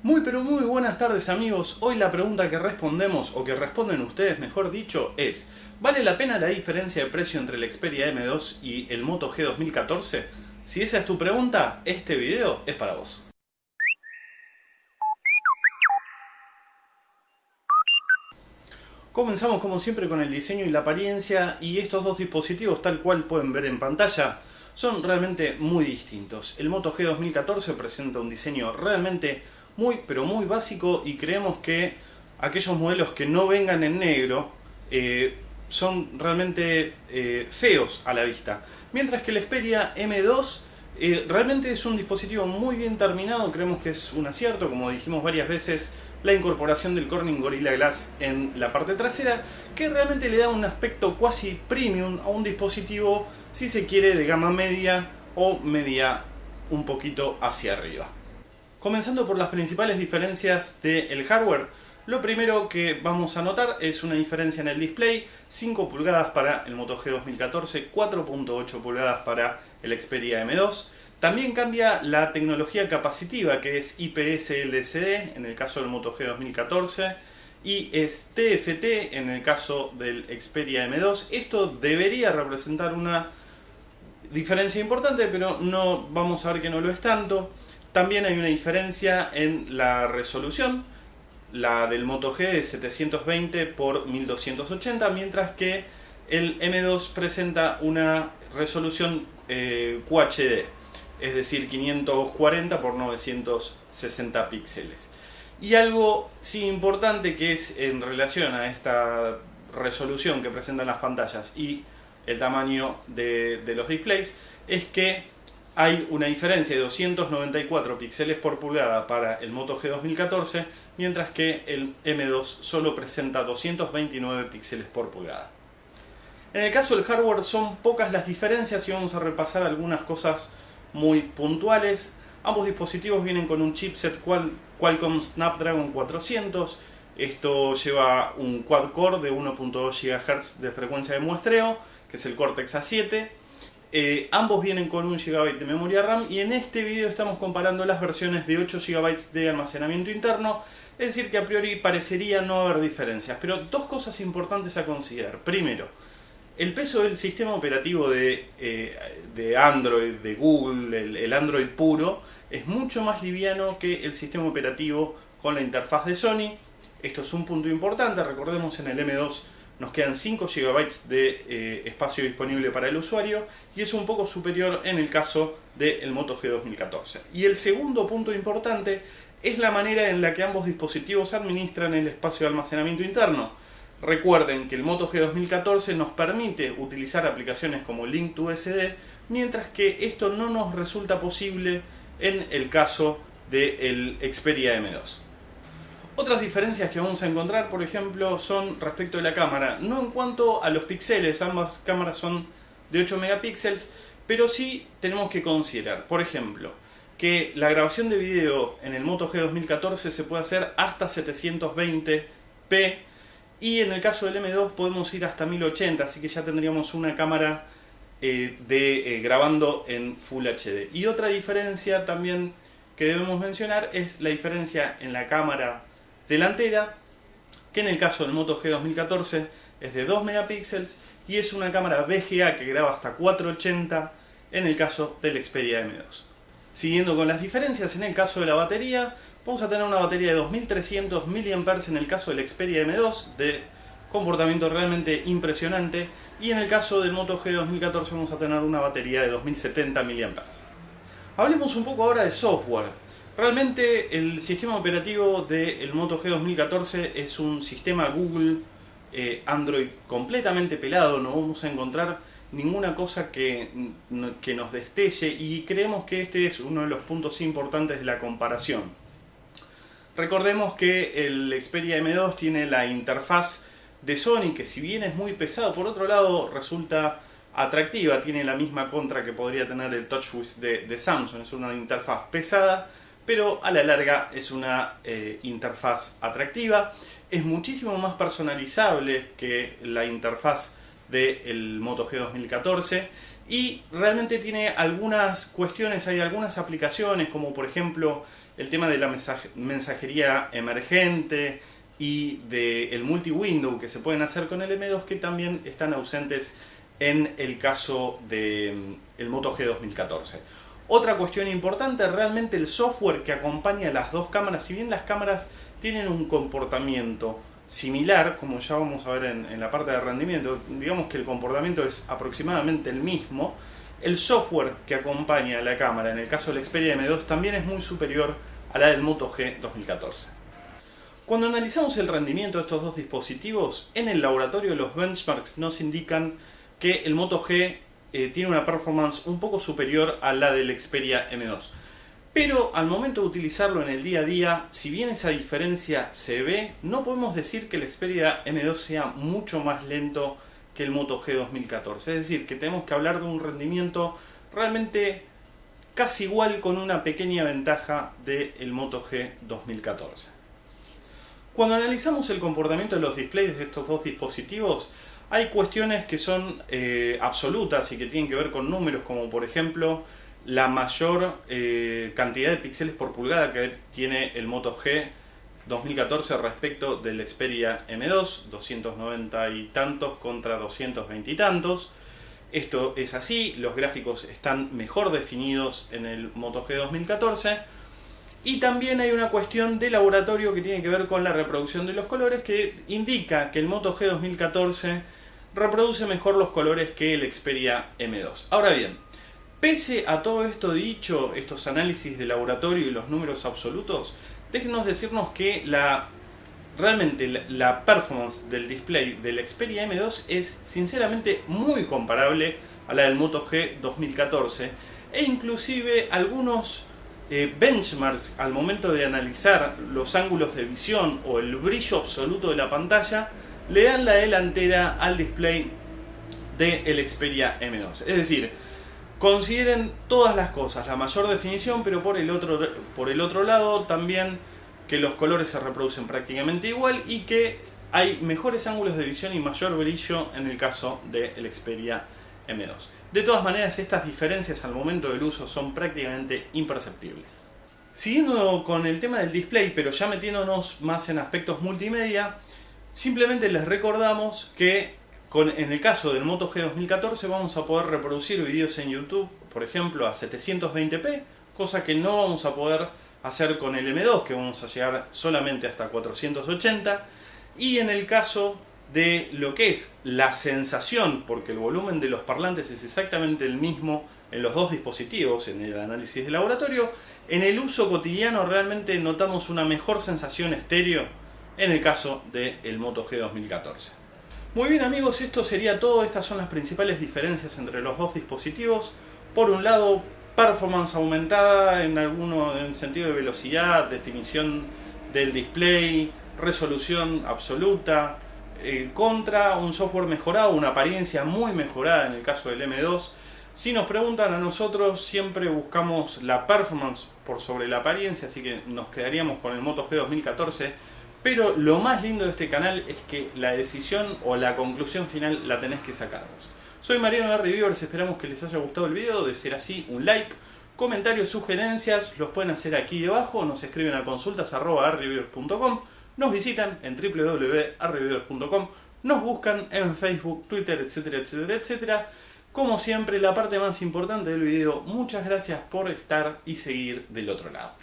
Muy pero muy buenas tardes amigos, hoy la pregunta que respondemos, o que responden ustedes mejor dicho, es ¿vale la pena la diferencia de precio entre el Xperia M2 y el Moto G 2014? Si esa es tu pregunta, este video es para vos. Comenzamos como siempre con el diseño y la apariencia, y estos dos dispositivos, tal cual pueden ver en pantalla, son realmente muy distintos. El Moto G 2014 presenta un diseño realmente muy pero muy básico, y creemos que aquellos modelos que no vengan en negro son realmente feos a la vista. Mientras que el Xperia M2 realmente es un dispositivo muy bien terminado, creemos que es un acierto, como dijimos varias veces, la incorporación del Corning Gorilla Glass en la parte trasera, que realmente le da un aspecto cuasi premium a un dispositivo, si se quiere, de gama media o media un poquito hacia arriba. Comenzando por las principales diferencias del hardware, lo primero que vamos a notar es una diferencia en el display: 5 pulgadas para el Moto G 2014, 4.8 pulgadas para el Xperia M2. También cambia la tecnología capacitiva, que es IPS LCD en el caso del Moto G 2014 y es TFT en el caso del Xperia M2. Esto debería representar una diferencia importante, pero no, vamos a ver que no lo es tanto. También hay una diferencia en la resolución. La del Moto G es 720 x 1280, mientras que el M2 presenta una resolución QHD, es decir, 540 x 960 píxeles. Y algo sí importante, que es en relación a esta resolución que presentan las pantallas y el tamaño de los displays, es que hay una diferencia de 294 píxeles por pulgada para el Moto G 2014, mientras que el M2 solo presenta 229 píxeles por pulgada. En el caso del hardware son pocas las diferencias y vamos a repasar algunas cosas muy puntuales. Ambos dispositivos vienen con un chipset Qualcomm Snapdragon 400. Esto lleva un quad-core de 1.2 GHz de frecuencia de muestreo, que es el Cortex A7. Ambos vienen con 1 GB de memoria RAM, y en este video estamos comparando las versiones de 8 GB de almacenamiento interno, es decir que a priori parecería no haber diferencias, pero dos cosas importantes a considerar. Primero, el peso del sistema operativo de Android, de Google, el Android puro, es mucho más liviano que el sistema operativo con la interfaz de Sony. Esto es un punto importante. Recordemos, en el M2 nos quedan 5 GB de espacio disponible para el usuario, y es un poco superior en el caso del Moto G 2014. Y el segundo punto importante es la manera en la que ambos dispositivos administran el espacio de almacenamiento interno. Recuerden que el Moto G 2014 nos permite utilizar aplicaciones como Link2SD, mientras que esto no nos resulta posible en el caso del Xperia M2. Otras diferencias que vamos a encontrar, por ejemplo, son respecto de la cámara. No en cuanto a los píxeles, ambas cámaras son de 8 megapíxeles, pero sí tenemos que considerar, por ejemplo, que la grabación de video en el Moto G 2014 se puede hacer hasta 720p, y en el caso del M2 podemos ir hasta 1080, así que ya tendríamos una cámara grabando en Full HD. Y otra diferencia también que debemos mencionar es la diferencia en la cámara delantera, que en el caso del Moto G 2014 es de 2 megapíxeles y es una cámara VGA que graba hasta 480 en el caso del Xperia M2. Siguiendo con las diferencias, en el caso de la batería, vamos a tener una batería de 2300 mAh en el caso del Xperia M2, de comportamiento realmente impresionante, y en el caso del Moto G 2014 vamos a tener una batería de 2070 mAh. Hablemos un poco ahora de software. Realmente el sistema operativo del Moto G 2014 es un sistema Google Android completamente pelado. No vamos a encontrar ninguna cosa que nos destelle, y creemos que este es uno de los puntos importantes de la comparación. Recordemos que el Xperia M2 tiene la interfaz de Sony, que si bien es muy pesado, por otro lado resulta atractiva. Tiene la misma contra que podría tener el TouchWiz de Samsung. Es una interfaz pesada, pero a la larga es una interfaz atractiva. Es muchísimo más personalizable que la interfaz del Moto G 2014, y realmente tiene algunas cuestiones, hay algunas aplicaciones como por ejemplo el tema de la mensajería emergente y del multi-window que se pueden hacer con el M2, que también están ausentes en el caso del Moto G 2014. Otra cuestión importante, realmente el software que acompaña a las dos cámaras, si bien las cámaras tienen un comportamiento similar, como ya vamos a ver en la parte de rendimiento, digamos que el comportamiento es aproximadamente el mismo, el software que acompaña a la cámara, en el caso del Xperia M2, también es muy superior a la del Moto G 2014. Cuando analizamos el rendimiento de estos dos dispositivos, en el laboratorio los benchmarks nos indican que el Moto G tiene una performance un poco superior a la del Xperia M2. Pero al momento de utilizarlo en el día a día, si bien esa diferencia se ve, no podemos decir que el Xperia M2 sea mucho más lento que el Moto G 2014. Es decir, que tenemos que hablar de un rendimiento realmente casi igual, con una pequeña ventaja del Moto G 2014. Cuando analizamos el comportamiento de los displays de estos dos dispositivos, hay cuestiones que son absolutas y que tienen que ver con números, como por ejemplo la mayor cantidad de píxeles por pulgada que tiene el Moto G 2014 respecto del Xperia M2, 290 y tantos contra 220 y tantos. Esto es así, los gráficos están mejor definidos en el Moto G 2014. Y también hay una cuestión de laboratorio que tiene que ver con la reproducción de los colores, que indica que el Moto G 2014 reproduce mejor los colores que el Xperia M2. Ahora bien, pese a todo esto dicho, estos análisis de laboratorio y los números absolutos, déjenos decirnos que realmente la performance del display del Xperia M2 es sinceramente muy comparable a la del Moto G 2014, e inclusive algunos benchmarks al momento de analizar los ángulos de visión o el brillo absoluto de la pantalla le dan la delantera al display del Xperia M2. Es decir, consideren todas las cosas, la mayor definición, pero por el otro lado también que los colores se reproducen prácticamente igual y que hay mejores ángulos de visión y mayor brillo en el caso del Xperia M2. De todas maneras, estas diferencias al momento del uso son prácticamente imperceptibles. Siguiendo con el tema del display, pero ya metiéndonos más en aspectos multimedia, simplemente les recordamos que en el caso del Moto G 2014 vamos a poder reproducir vídeos en YouTube, por ejemplo, a 720p, cosa que no vamos a poder hacer con el M2, que vamos a llegar solamente hasta 480, y en el caso de lo que es la sensación, porque el volumen de los parlantes es exactamente el mismo en los dos dispositivos, en el análisis de laboratorio, en el uso cotidiano realmente notamos una mejor sensación estéreo en el caso del Moto G 2014. Muy bien amigos, esto sería todo. Estas son las principales diferencias entre los dos dispositivos. Por un lado, performance aumentada en sentido de velocidad, definición del display, resolución absoluta, contra un software mejorado, una apariencia muy mejorada en el caso del M2. Si nos preguntan a nosotros, siempre buscamos la performance por sobre la apariencia, así que nos quedaríamos con el Moto G 2014. Pero lo más lindo de este canal es que la decisión o la conclusión final la tenés que sacar vos. Soy Mariano de Reviewers, esperamos que les haya gustado el video. De ser así, un like, comentarios, sugerencias, los pueden hacer aquí debajo, nos escriben a consultas@arreviewers.com. Nos visitan en www.arreviewers.com, nos buscan en Facebook, Twitter, etcétera, etcétera, etcétera. Como siempre, la parte más importante del video, muchas gracias por estar y seguir del otro lado.